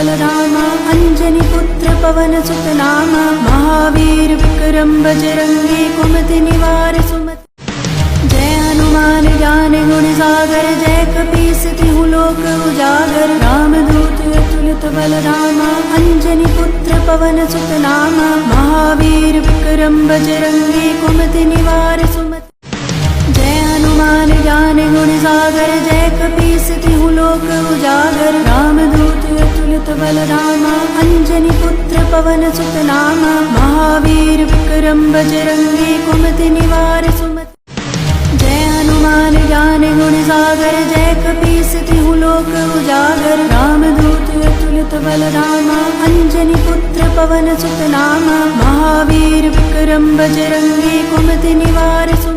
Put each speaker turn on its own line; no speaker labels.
बलराम अंजनी पुत्र पवनसुत नाम महावीर विक्रम बजरंगी कुमति निवार सुमति। जय हनुमान ज्ञान गुण सागर जय कपीस तिहु लोक उजागर रामदूत अतुलित बलराम अंजनी पुत्र पवनसुत नाम महावीर विक्रम बजरंगी कुमति निवार सुमति। जय हनुमान ज्ञान गुण सागर जय कपीस तिहु लोक उजागर रामदूत अतुलित बलराम अंजनी पुत्र पवनसुत नाम महावीर विक्रम बजरंगी कुमति निवार सुमति। जय हनुमान ज्ञान गुण सागर जय कपीस तिहु लोक उजागर रामदूत अतुलित बलराम अंजनी पुत्र पवनसुत नाम महावीर विक्रम बजरंगी कुमति निवार सुमति।